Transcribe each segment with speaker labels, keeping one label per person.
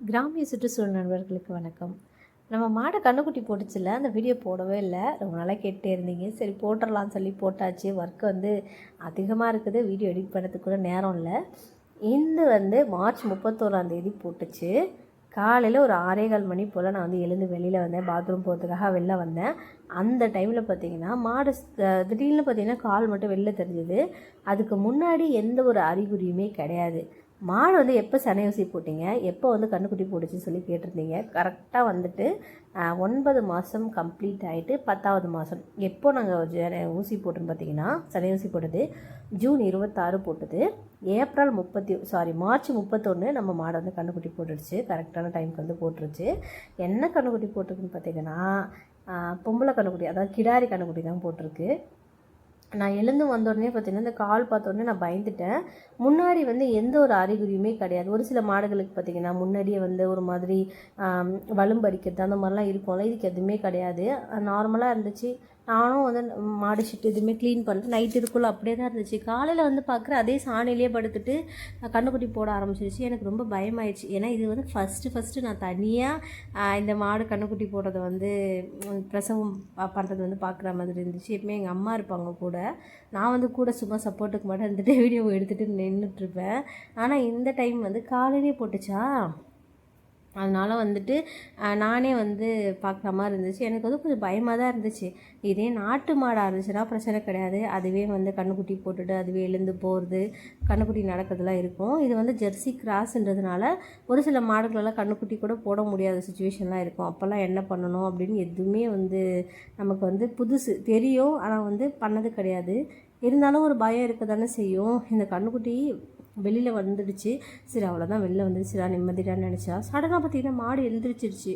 Speaker 1: கிராமிய சுற்றுச்சூழல் நண்பர்களுக்கு வணக்கம். நம்ம மாடை கன்றுக்குட்டி போட்டுச்சுல, அந்த வீடியோ போடவே இல்லை. ரொம்ப நாளாக கேட்டே இருந்தீங்க. சரி போட்டுடலான்னு சொல்லி போட்டாச்சு. ஒர்க்கு அதிகமாக இருக்குது. வீடியோ எடிட் பண்ணுறதுக்கு கூட நேரம் இல்லை. இந்த மார்ச் 31 போட்டுச்சு. காலையில் ஒரு 6:15 மணி போல் நான் எழுந்து வெளியில் வந்தேன். பாத்ரூம் போகிறதுக்காக வெளில வந்தேன். அந்த டைமில் பார்த்திங்கன்னா மாடு திடீர்னு பார்த்திங்கன்னா கால் மட்டும் வெளில தெரிஞ்சுது. அதுக்கு முன்னாடி எந்த ஒரு அறிகுறியுமே கிடையாது. மாடு எப்போ சனை ஊசி போட்டிங்க, எப்போ கன்றுக்குட்டி போட்டுச்சுன்னு சொல்லி கேட்டிருந்தீங்க. கரெக்டாக 9 மாதம் கம்ப்ளீட் ஆகிட்டு 10வது மாதம் எப்போ நாங்கள் ஊசி போட்டோன்னு பார்த்தீங்கன்னா, சனை ஊசி போட்டது ஜூன் 26 போட்டது. மார்ச் 31 நம்ம மாடு கன்றுக்குட்டி போட்டுடுச்சு. கரெக்டான டைமுக்கு போட்டுருச்சு. என்ன கன்றுக்குட்டி போட்டிருக்குன்னு பார்த்தீங்கன்னா, பொம்பளை கன்றுக்குட்டி, அதாவது கிடாரி கன்றுக்குட்டி தான் போட்டிருக்கு. நான் எழுந்து வந்தோடனே பார்த்திங்கன்னா இந்த கால் பார்த்தோடனே நான் பயந்துட்டேன். முன்னாடி எந்த ஒரு அறிகுறியுமே கிடையாது. ஒரு சில மாடுகளுக்கு பார்த்திங்கன்னா முன்னாடியே ஒரு மாதிரி வலும்படிக்கிறது அந்த மாதிரிலாம் இருக்கும்ல. இதுக்கு எதுவுமே கிடையாது. நார்மலாக இருந்துச்சு. நானும் மாடு ஷிட்டு எதுவுமே க்ளீன் பண்ணிட்டு நைட்டு இருக்குள்ள அப்படியே தான் இருந்துச்சு. காலையில் பார்க்குறேன் அதே சாணிலேயே படுத்துட்டு கன்றுக்குட்டி போட ஆரம்பிச்சிருச்சு. எனக்கு ரொம்ப பயமாயிடுச்சு. ஏன்னா இது ஃபஸ்ட்டு நான் தனியாக இந்த மாடு கன்றுக்குட்டி போடுறதை பிரசவம் பண்ணுறது பார்க்குற மாதிரி இருந்துச்சு. எப்பவுமே எங்கள் அம்மா இருப்பாங்க கூட. நான் கூட சும்மா சப்போர்ட்டுக்கு மட்டும் இருந்துட்டு வீடியோ எடுத்துகிட்டு நின்றுட்டுருப்பேன். ஆனால் இந்த டைம் காலையிலே போட்டுச்சா, அதனால் நானே பார்க்குற மாதிரி இருந்துச்சு. எனக்கு கொஞ்சம் பயமாக தான் இருந்துச்சு. இதே நாட்டு மாடாக இருந்துச்சுன்னா பிரச்சனை கிடையாது. அதுவே கன்றுக்குட்டி போட்டுட்டு அதுவே எழுந்து போகிறது, கன்றுக்குட்டி நடக்கிறதுலாம் இருக்கும். இது ஜெர்சி கிராஸ்ன்றதுனால ஒரு சில மாடுகளெல்லாம் கன்றுக்குட்டி கூட போட முடியாத சுச்சுவேஷன்லாம் இருக்கும். அப்போல்லாம் என்ன பண்ணணும் அப்படின்னு எதுவுமே நமக்கு புதுசு தெரியும். ஆனால் பண்ணது கிடையாது. இருந்தாலும் ஒரு பயம் இருக்க தானே செய்யும். இந்த கன்றுக்குட்டி வெளியில் வந்துடுச்சு. சரி அவ்வளோதான், வெளில வந்துடுச்சுடா நிம்மதிடான்னு நினச்சா, சடனாக பார்த்திங்கன்னா மாடு எழுந்திரிச்சிருச்சு.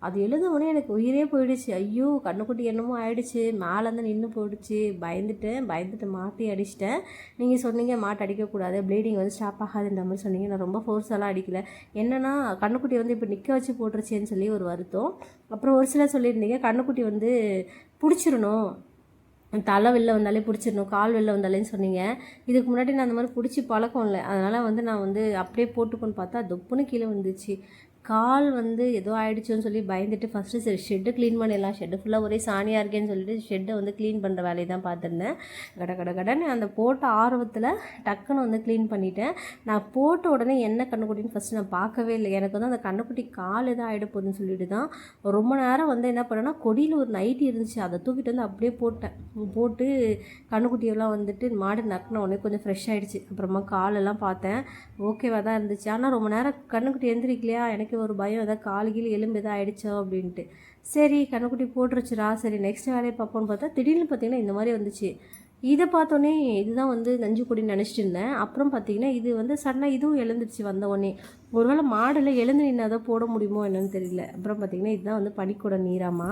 Speaker 1: அது எழுதவுடனே எனக்கு உயிரே போயிடுச்சு. ஐயோ கன்றுக்குட்டி என்னமோ ஆயிடுச்சு, மேலேருந்து நின்று போயிடுச்சு. பயந்துட்டு மாட்டி அடிச்சிட்டேன். நீங்கள் சொன்னீங்க மாட்டை அடிக்கக்கூடாது, ப்ளீடிங் ஸ்டாப் ஆகாதுன்ற மாதிரி சொன்னீங்க. நான் ரொம்ப ஃபோர்ஸெல்லாம் அடிக்கலை. என்னென்னா கன்றுக்குட்டி இப்போ நிற்க வச்சு போட்டுருச்சேன்னு சொல்லி ஒரு வருத்தம். அப்புறம் ஒரு சிலர் சொல்லியிருந்தீங்க கன்றுக்குட்டி பிடிச்சிடணும், தலை வெளில வந்தாலே பிடிச்சிடணும், கால் வெளில வந்தாலேன்னு சொன்னீங்க. இதுக்கு முன்னாடி நான் அந்த மாதிரி பிடிச்சி பழக்கம் இல்லை. அதனால் நான் அப்படியே போட்டுக்கொண்டு பார்த்தா தொப்புன்னு கீழே வந்துச்சு. கால் ஏதோ ஆகிடுச்சோன்னு சொல்லி பயந்துட்டு ஃபஸ்ட்டு சரி ஷெட்டு க்ளீன் பண்ணிடலாம், ஷெட்டு ஃபுல்லாக ஒரே சாணியாக இருக்கேன்னு சொல்லிட்டு ஷெட்டை க்ளீன் பண்ணுற வேலையை தான் பார்த்துருந்தேன். கடன்னு அந்த போட்ட ஆர்வத்தில் டக்குன்னு க்ளீன் பண்ணிட்டேன். நான் போட்ட உடனே என்ன கன்றுக்குட்டின்னு ஃபஸ்ட்டு நான் பார்க்கவே இல்லை. எனக்கு அந்த கன்றுக்குட்டி கால் எதாவது ஆகிட போகுதுன்னு சொல்லிட்டு தான் ரொம்ப நேரம் என்ன பண்ணேன்னா, கொடியில் ஒரு நைட்டி இருந்துச்சு, அதை தூக்கிட்டு அப்படியே போட்டு கன்றுக்குட்டியெல்லாம் மாடு நக்கின உடனே கொஞ்சம் ஃப்ரெஷ் ஆகிடுச்சு. அப்புறமா காலெல்லாம் பார்த்தேன், ஓகேவாக தான் இருந்துச்சு. ஆனால் ரொம்ப நேரம் கன்றுக்குட்டி எழுந்திரிக்கலையா, எனக்கு ஒரு பயம், எதாவது கால் கீழே எலும்பு எதாவது ஆகிடுச்சோ அப்படின்ட்டு. சரி கன்றுக்குட்டி போட்டுருச்சுரா, சரி நெக்ஸ்ட் வேலையை பார்ப்போன்னு பார்த்தா திடீர்னு பார்த்திங்கன்னா இந்த மாதிரி வந்துச்சு. இதை பார்த்தோன்னே இதுதான் நஞ்சு கொடின்னு நினச்சிட்டு இருந்தேன். அப்புறம் பார்த்திங்கன்னா இது சடனாக இதுவும் எழுந்துருச்சு வந்தவொடனே. ஒருவேளை மாடில் எழுந்து நின்னாதான் போட முடியுமோ என்னன்னு தெரியல. அப்புறம் பார்த்திங்கன்னா இதுதான் பனிக்கூட நீராமா.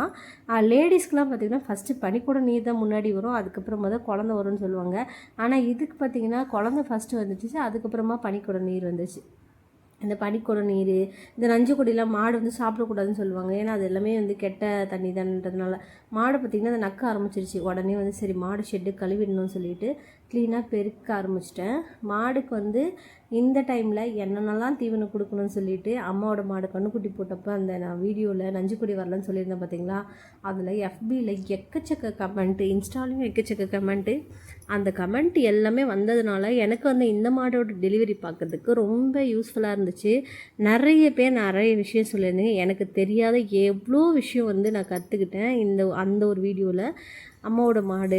Speaker 1: லேடிஸ்க்கெலாம் பார்த்திங்கன்னா ஃபஸ்ட்டு பனிக்கூட நீர் தான் முன்னாடி வரும், அதுக்கப்புறமா தான் குழந்த வரும்னு சொல்லுவாங்க. ஆனால் இதுக்கு பார்த்திங்கன்னா குழந்த ஃபஸ்ட்டு வந்துச்சு, அதுக்கப்புறமா பனிக்கூட நீர் வந்துச்சு. இந்த பனிக்கூட நீர், இந்த நஞ்சு கொடியெலாம் மாடு சாப்பிடக்கூடாதுன்னு சொல்லுவாங்க. ஏன்னா அது எல்லாமே கெட்ட தண்ணி தான்ன்றதுனால மாடு பார்த்திங்கன்னா அதை நக்க ஆரம்பிச்சிருச்சு. உடனே சரி மாடு ஷெட்டு கழுவிடணும்னு சொல்லிட்டு க்ளீனாக பெருக்க ஆரம்பிச்சிட்டேன். மாடுக்கு இந்த டைமில் என்னென்னலாம் தீவனம் கொடுக்கணும்னு சொல்லிட்டு அம்மாவோட மாடு கன்றுக்குட்டி போட்டப்போ நான் வீடியோவில் நஞ்சுக்குடி வரலன்னு சொல்லியிருந்தேன் பார்த்திங்களா, அதில் FBயில் எக்கச்சக்க கமெண்ட்டு, இன்ஸ்டாலையும் எக்கச்சக்க கமெண்ட்டு. அந்த கமெண்ட் எல்லாமே வந்ததுனால எனக்கு இந்த மாடோட டெலிவரி பார்க்கறதுக்கு ரொம்ப யூஸ்ஃபுல்லாக இருந்துச்சு. நிறைய பேர் நிறைய விஷயம் சொல்லியிருந்தீங்க. எனக்கு தெரியாத எவ்வளோ விஷயம் நான் கற்றுக்கிட்டேன் அந்த ஒரு வீடியோவில். அம்மாவோட மாடு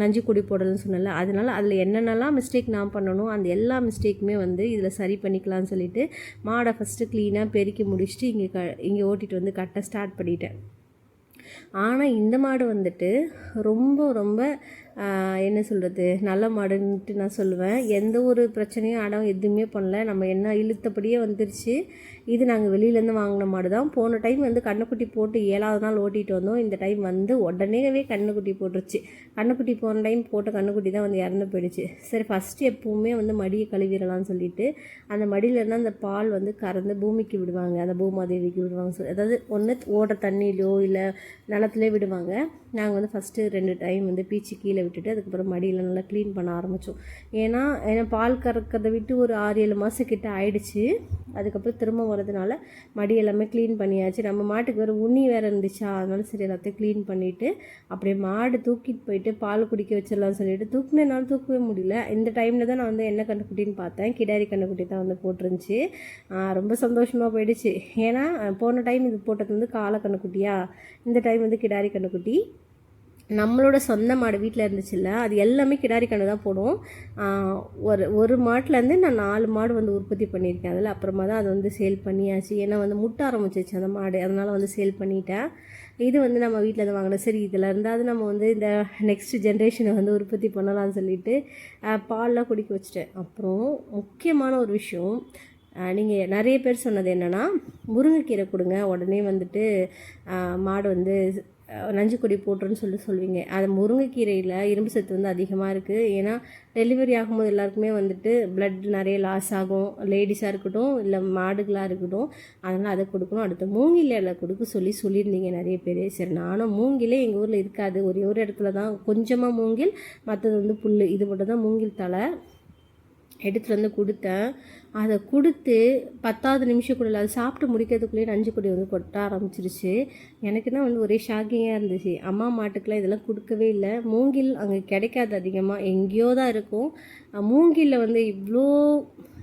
Speaker 1: நஞ்சு கொடி போடலன்னு சொன்னல, அதனால் அதில் என்னென்னலாம் மிஸ்டேக் நான் பண்ணணும் அந்த எல்லா மிஸ்டேக்குமே இதில் சரி பண்ணிக்கலாம்னு சொல்லிவிட்டு மாடை ஃபஸ்ட்டு க்ளீனாக பெருக்கி முடிச்சுட்டு இங்கே ஓட்டிகிட்டு கட்ட ஸ்டார்ட் பண்ணிட்டேன். ஆனால் இந்த மாடு ரொம்ப என்ன சொல்கிறது, நல்ல மாடுன்ட்டு நான் சொல்லுவேன். எந்த ஒரு பிரச்சனையும் அடம் எதுவுமே பண்ணல. நம்ம என்ன இழுத்தபடியே வந்துருச்சு. இது நாங்கள் வெளியிலேருந்து வாங்கின மாடு தான். போன டைம் கன்றுக்குட்டி போட்டு 7வது நாள் ஓட்டிகிட்டு வந்தோம். இந்த டைம் உடனேவே கன்றுக்குட்டி போட்டுருச்சு. கன்றுக்குட்டி போன டைம் போட்ட கன்றுக்குட்டி தான் இறந்து போயிடுச்சு. சரி ஃபஸ்ட்டு எப்போவுமே மடியை கழுவிடலாம்னு சொல்லிட்டு அந்த மடியிலேருந்து அந்த பால் கறந்து பூமிக்கு விடுவாங்க, அந்த பூமாதேவிக்கு விடுவாங்க. அதாவது ஒன்று ஓடுற தண்ணியிலோ இல்லை நிலத்துலேயே விடுவாங்க. நாங்கள் வந்து ஃபஸ்ட்டு 2 டைம் வந்து பீச்சு கீழே விட்டுட்டு அதுக்கப்புறம் மடியில் நல்லா க்ளீன் பண்ண ஆரம்பித்தோம். ஏன்னா பால் கறக்கிறத விட்டு ஒரு 6-7 மாதம் கிட்ட ஆயிடுச்சு. அதுக்கப்புறம் திரும்ப வரதுனால மடி எல்லாமே க்ளீன் பண்ணியாச்சு. நம்ம மாட்டுக்கு வேறு உண்ணி வேறு இருந்துச்சா, அதனால சரி எல்லாத்தையும் க்ளீன் பண்ணிவிட்டு அப்படியே மாடு தூக்கிட்டு போயிட்டு பால் குடிக்க வச்சிடலாம்னு சொல்லிட்டு தூக்குனேனாலும் தூக்கவே முடியல. இந்த டைமில் தான் நான் வந்து என்ன கன்றுக்குட்டின்னு பார்த்தேன். கிடாரி கன்றுக்குட்டி தான் வந்து போட்டிருந்துச்சு. ரொம்ப சந்தோஷமாக போயிடுச்சு. ஏன்னா போன டைம் இது போட்டது வந்து காளை கன்றுக்குட்டியா, இந்த டைம் வந்து கிடாரி கன்றுக்குட்டி. நம்மளோட சொந்த மாடு வீட்டில் இருந்துச்சுல்ல, அது எல்லாமே கிடாரி கன்று தான் போடும். ஒரு மாட்டிலேருந்து நான் 4 மாடு வந்து உற்பத்தி பண்ணியிருக்கேன். அதில் அப்புறமா தான் அது வந்து சேல் பண்ணியாச்சு. ஏன்னா வந்து முட்டை ஆரம்பிச்சிச்சு அந்த மாடு, அதனால் வந்து சேல் பண்ணிட்டேன். இது வந்து நம்ம வீட்டில் தான் வாங்கினோம். சரி இதில் இருந்தாவது நம்ம வந்து இந்த நெக்ஸ்ட் ஜென்ரேஷனை வந்து உற்பத்தி பண்ணலாம்னு சொல்லிட்டு பால்லாம் குடிக்க வச்சுட்டேன். அப்புறம் முக்கியமான ஒரு விஷயம், நீங்கள் நிறைய பேர் சொன்னது என்னென்னா, முருங்கைக்கீரை கொடுங்க உடனே வந்துட்டு மாடு வந்து நஞ்சு கொடி போட்டுருன்னு சொல்லுவீங்க. அது முருங்கைக்கீரையில் இரும்பு சத்து வந்து அதிகமாக இருக்குது. ஏன்னா டெலிவரி ஆகும்போது எல்லாருக்குமே வந்துட்டு பிளட் நிறைய லாஸ் ஆகும், லேடிஸாக இருக்கட்டும் இல்லை மாடுகளாக இருக்கட்டும். அதனால் அதை கொடுக்கணும். அடுத்து மூங்கில் இலை கொடுக்க சொல்லியிருந்தீங்க நிறைய பேர். சரி, நானும் மூங்கிலே எங்கள் ஊரில் இருக்காது, ஒரே ஒரு இடத்துல தான் கொஞ்சமாக மூங்கில், மற்றது வந்து புல், இது மட்டும் தான் மூங்கில் தலை எடுத்துகிட்டு வந்து கொடுத்தேன். அதை கொடுத்து 10வது நிமிஷம் கூட இல்லை, அது சாப்பிட்டு முடிக்கிறதுக்குள்ளேயே நஞ்சு கொடி வந்து கொட்ட ஆரம்பிச்சிருச்சு. எனக்கு தான் வந்து ஒரே ஷாக்கிங்காக இருந்துச்சு. அம்மா மாட்டுக்கெலாம் இதெல்லாம் கொடுக்கவே இல்லை. மூங்கில் அங்கே கிடைக்காது, அதிகமாக எங்கேயோ தான் இருக்கும். மூங்கிலில் வந்து இவ்வளோ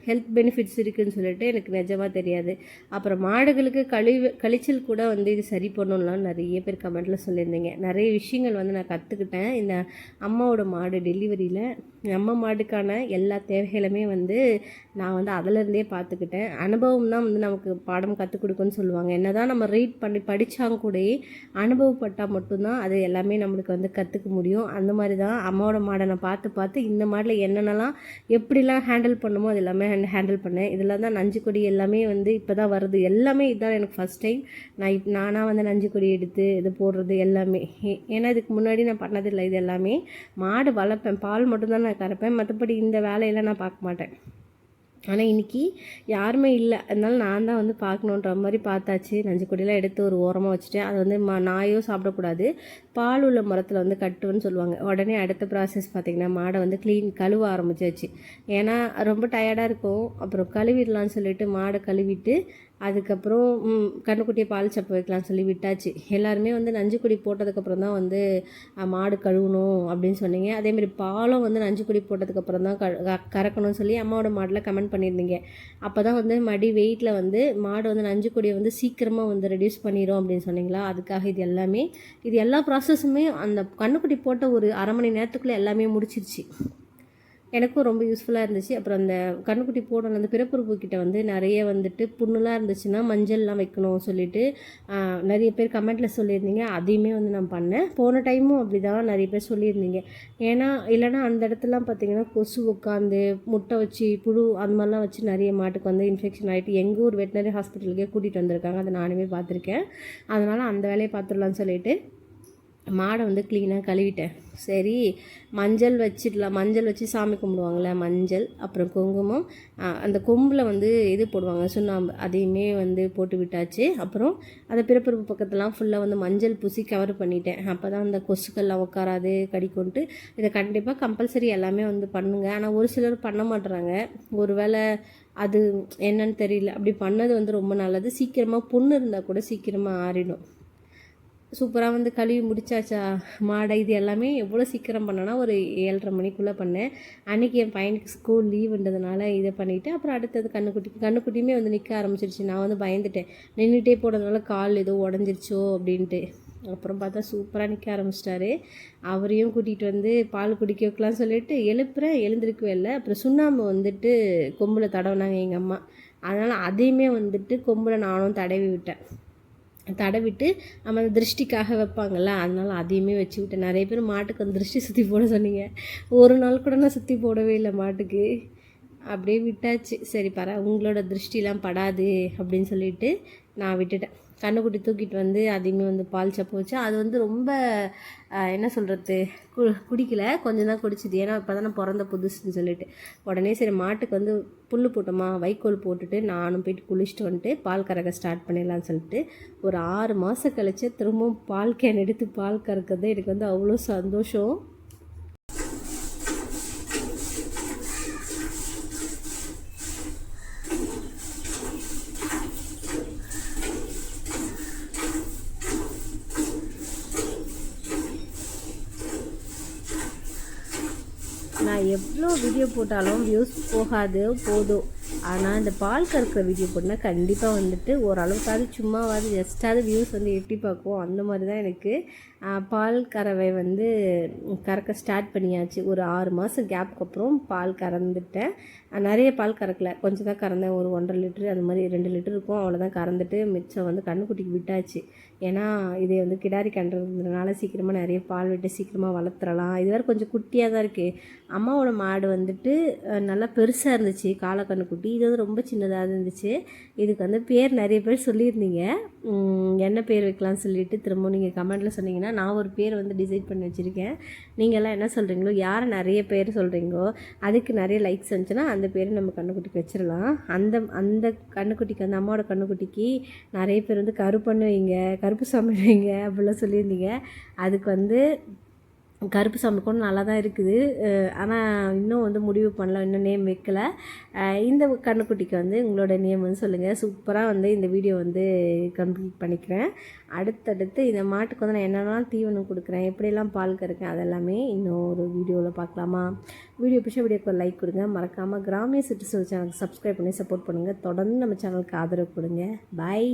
Speaker 1: ஹெல்த் பெனிஃபிட்ஸ் இருக்குதுன்னு சொல்லிட்டு எனக்கு நிஜமாக தெரியாது. அப்புறம் மாடுகளுக்கு கழிச்சல் கூட வந்து இது சரி பண்ணணும்லாம் நிறைய பேர் கமெண்ட்டில் சொல்லியிருந்தீங்க. நிறைய விஷயங்கள் வந்து நான் கற்றுக்கிட்டேன் இந்த அம்மாவோட மாடு டெலிவரியில். அம்மா மாடுக்கான எல்லா தேவைகளுமே வந்து நான் வந்து அதிலேருந்தே பார்த்துக்கிட்டேன். அனுபவம் தான் வந்து நமக்கு பாடம் கற்றுக் கொடுக்குன்னு சொல்லுவாங்க. என்ன தான் நம்ம ரீட் பண்ணி படித்தாங்க கூட அனுபவப்பட்டால் மட்டும்தான் அது எல்லாமே நம்மளுக்கு வந்து கற்றுக்க முடியும். அந்த மாதிரி தான் அம்மாவோட மாடை நான் பார்த்து இந்த மாடில் என்னென்னலாம் எப்படிலாம் ஹேண்டில் பண்ணுமோ அது எல்லாமே ஹேண்டில் பண்ணேன். இதில் தான் நஞ்சு கொடி எல்லாமே வந்து இப்போ தான் வருது. எல்லாமே இதுதான் எனக்கு ஃபஸ்ட் டைம் நானாக வந்து நஞ்சு கொடி எடுத்து இது போடுறது எல்லாமே. ஏன்னா இதுக்கு முன்னாடி நான் பண்ணதில்லை. இது எல்லாமே மாடு வளர்ப்பேன், பால் மட்டும்தான் நான் கறப்பேன், மற்றபடி இந்த வேலையெல்லாம் நான் பார்க்க மாட்டேன். ஆனால் இன்றைக்கி யாருமே இல்லை, அதனால நான் தான் வந்து பார்க்கணுன்ற மாதிரி பார்த்தாச்சு. நஞ்சு கொடியெல்லாம் எடுத்து ஒரு ஓரமாக வச்சுட்டேன். அது வந்து நாயோ சாப்பிடக்கூடாது, பால் உள்ள மரத்தில் வந்து கட்டுன்னு சொல்லுவாங்க. உடனே அடுத்த ப்ராசஸ் பார்த்திங்கன்னா மாடை வந்து கழுவ ஆரம்பிச்சாச்சு. ஏன்னா ரொம்ப டயர்டாக இருக்கும். அப்புறம் கழுவிடலான்னு சொல்லிட்டு மாடை கழுவிட்டு அதுக்கப்புறம் கன்றுக்குட்டியை பால் சப்ப வைக்கலாம்னு சொல்லி விட்டாச்சு. எல்லாருமே வந்து நஞ்சுக்குடி போட்டதுக்கப்புறம் தான் வந்து மாடு கழுவணும் அப்படின்னு சொன்னீங்க. அதேமாதிரி பாலும் வந்து நஞ்சுக்குடி போட்டதுக்கப்புறம் தான் கறக்கணும்னு சொல்லி அம்மாவோட மாடில் கமெண்ட் பண்ணியிருந்தீங்க. அப்போ தான் வந்து மடி வெயிட்டில் வந்து மாடு வந்து நஞ்சுக்குடியை வந்து சீக்கிரமாக வந்து ரெடியூஸ் பண்ணிடும் அப்படின்னு சொன்னீங்களா. அதுக்காக இது எல்லா ப்ராசஸுமே அந்த கன்றுக்குட்டி போட்ட ஒரு 1/2 மணி நேரத்துக்குள்ளே எல்லாமே முடிச்சிருச்சு. எனக்கும் ரொம்ப யூஸ்ஃபுல்லாக இருந்துச்சு. அப்புறம் அந்த கன்றுக்குட்டி போடணும் அந்த பிறப்புறுப்பு கிட்ட வந்து நிறைய வந்துட்டு புண்ணுலாம் இருந்துச்சுன்னா மஞ்சள்லாம் வைக்கணும் சொல்லிட்டு நிறைய பேர் கமெண்ட்டில் சொல்லியிருந்தீங்க. அதையுமே வந்து நான் பண்ணேன். போன டைமும் அப்படி தான் நிறைய பேர் சொல்லியிருந்தீங்க. ஏன்னா இல்லைனா அந்த இடத்துலாம் பார்த்திங்கன்னா கொசு உட்காந்து முட்டை வச்சு புழு அந்த மாதிரிலாம் வச்சு நிறைய மாட்டுக்கு வந்து இன்ஃபெக்ஷன் ஆகிட்டு எங்கள் ஊர் வெட்டினரி ஹாஸ்பிட்டலுக்கே கூட்டிகிட்டு வந்திருக்காங்க. அதை நானுமே பார்த்துருக்கேன். அதனால் அந்த வேலையை பார்த்துடலான்னு சொல்லிட்டு மாடை வந்து க்ளீனாக கழுவிட்டேன். சரி, மஞ்சள் வச்சு சாமி கும்பிடுவாங்கள்ல, மஞ்சள் அப்புறம் குங்குமம், அந்த கொம்பில் வந்து இது போடுவாங்க சுண்ணாம்பு, அதையுமே வந்து போட்டு விட்டாச்சு. அப்புறம் அந்த பிறப்புறுப்பு பக்கத்துலாம் ஃபுல்லாக வந்து மஞ்சள் பூசி கவர் பண்ணிட்டேன். அப்போ தான் அந்த கொசுக்கள்லாம் உட்காராது கடிக்கொண்டு. இதை கண்டிப்பாக கம்பல்சரி எல்லாமே வந்து பண்ணுங்கள். ஆனால் ஒரு சிலர் பண்ண மாட்டுறாங்க. ஒரு வேளை அது என்னன்னு தெரியல. அப்படி பண்ணது வந்து ரொம்ப நல்லது. சீக்கிரமாக புண்ணு இருந்தால் கூட சீக்கிரமாக ஆறிடும். சூப்பராக வந்து கழுவி முடிச்சாச்சா மாடை. இது எல்லாமே எவ்வளோ சீக்கிரம் பண்ணேன்னா ஒரு 7:30 மணிக்குள்ளே பண்ணேன். அன்றைக்கி என் பையனுக்கு ஸ்கூல் லீவுன்றதுனால இதை பண்ணிவிட்டு அப்புறம் அடுத்தது கண்ணுக்குட்டியுமே வந்து நிற்க ஆரம்பிச்சிருச்சு. நான் வந்து பயந்துட்டேன், நின்றுட்டே போடுறதுனால கால் ஏதோ உடஞ்சிருச்சோ அப்படின்ட்டு. அப்புறம் பார்த்தா சூப்பராக நிற்க ஆரம்பிச்சிட்டாரு. அவரையும் கூட்டிகிட்டு வந்து பால் குடிக்க வைக்கலாம்னு சொல்லிட்டு எழுந்திருக்கவே இல்லை. அப்புறம் சுண்ணாம்பு வந்துட்டு கொம்பில் தடவினாங்க எங்கள் அம்மா. அதனால் அதையுமே வந்துட்டு கொம்பில் நானும் தடவிட்டு நம்ம திருஷ்டிக்காக வைப்பாங்கள்ல, அதனால் அதையுமே வச்சு விட்டேன். நிறைய பேர் மாட்டுக்கு அந்த திருஷ்டி சுற்றி போட சொன்னீங்க. ஒரு நாள் கூட நான் சுற்றி போடவே இல்லை மாட்டுக்கு, அப்படியே விட்டாச்சு. சரி உங்களோட திருஷ்டிலாம் படாது அப்படின்னு சொல்லிட்டு நான் விட்டுட்டேன். கன்றுக்குட்டி தூக்கிட்டு வந்து அதையுமே வந்து பால் சப்ப வச்சு அது வந்து ரொம்ப என்ன சொல்கிறது குடிக்கல, கொஞ்சம் தான் குடிச்சிது. ஏன்னா இப்போ தானே பிறந்த புதுசுன்னு சொல்லிட்டு உடனே சரி மாட்டுக்கு வந்து புல் போட்டோமா, வைக்கோல் போட்டுட்டு நானும் போயிட்டு குளிச்சுட்டு வந்துட்டு பால் கறக்க ஸ்டார்ட் பண்ணிடலான்னு சொல்லிட்டு ஒரு 6 மாதம் கழிச்சு திரும்பவும் பால் கேன் எடுத்து பால் கறக்கிறது எனக்கு வந்து அவ்வளோ சந்தோஷம். நான் எவ்வளோ வீடியோ போட்டாலும் வியூஸ் போதும். ஆனால் இந்த பால் கறக்கிற வீடியோ போட்டால் கண்டிப்பாக வந்துட்டு ஓரளவுக்காவது சும்மாவாது ஜஸ்ட்டாவது வியூஸ் வந்து எட்டி பார்க்கும். அந்த மாதிரி தான் எனக்கு பால் கறவை வந்து கறக்க ஸ்டார்ட் பண்ணியாச்சு. ஒரு 6 மாதம் கேப்புக்கு அப்புறம் பால் கறந்துட்டேன். நிறைய பால் கறக்கலை, கொஞ்சம் தான் கறந்தேன். ஒரு 1.5 லிட்டரு அந்த மாதிரி 2 லிட்டர் இருக்கும், அவ்வளோதான் கறந்துட்டு மிச்சம் வந்து கன்றுக்குட்டிக்கு விட்டாச்சு. ஏன்னா இது வந்து கிடாரி கன்றதுனால சீக்கிரமாக நிறைய பால் விட்டு சீக்கிரமாக வளர்த்துறலாம். இது வேறு கொஞ்சம் குட்டியாக தான் இருக்குது. அம்மாவோட மாடு வந்துட்டு நல்லா பெருசாக இருந்துச்சு காளக்கன்றுக்குட்டி. இது வந்து ரொம்ப சின்னதாக இருந்துச்சு. இதுக்கு வந்து பேர் நிறைய பேர் சொல்லியிருந்தீங்க, என்ன பேர் வைக்கலாம்னு சொல்லிட்டு திரும்ப நீங்கள் கமெண்ட்டில் சொன்னீங்கன்னா நான் ஒரு பேர் வந்து டிசைட் பண்ணி வச்சுருக்கேன். நீங்கள்லாம் என்ன சொல்கிறீங்களோ, யாரை நிறைய பேர் சொல்கிறீங்களோ அதுக்கு நிறைய லைக்ஸ் வந்துச்சுன்னா அந்த பேர் நம்ம கன்றுக்குட்டிக்கு வச்சிடலாம். அந்த கன்றுக்குட்டிக்கு வந்து அம்மாவோட கன்றுக்குட்டிக்கு நிறைய பேர் வந்து கருப்பண்ணு வைங்க, கருப்பு சாமி வைங்க அப்படிலாம் சொல்லியிருந்தீங்க. அதுக்கு வந்து கருப்பு சாமி கூட நல்லா தான் இருக்குது, ஆனால் இன்னும் வந்து முடிவு பண்ணல, இன்னும் நேம் வைக்கலை. இந்த கன்றுக்குட்டிக்கு வந்து உங்களோட நேம் வந்து சொல்லுங்கள். சூப்பராக வந்து இந்த வீடியோ வந்து கம்ப்ளீட் பண்ணிக்கிறேன். அடுத்தடுத்து இந்த மாட்டுக்கு வந்து நான் என்னெல்லாம் தீவனம் கொடுக்குறேன், எப்படியெல்லாம் பால் கறக்கேன், அதெல்லாமே இன்னும் ஒரு வீடியோவில் பார்க்கலாமா? வீடியோ பிடிச்ச வீடியோக்கு ஒரு லைக் கொடுங்க. மறக்காமல் கிராமிய சுற்றுச்சூழல் சேனலுக்கு சப்ஸ்கிரைப் பண்ணி சப்போர்ட் பண்ணுங்கள். தொடர்ந்து நம்ம சேனலுக்கு ஆதரவு கொடுங்க. பாய்.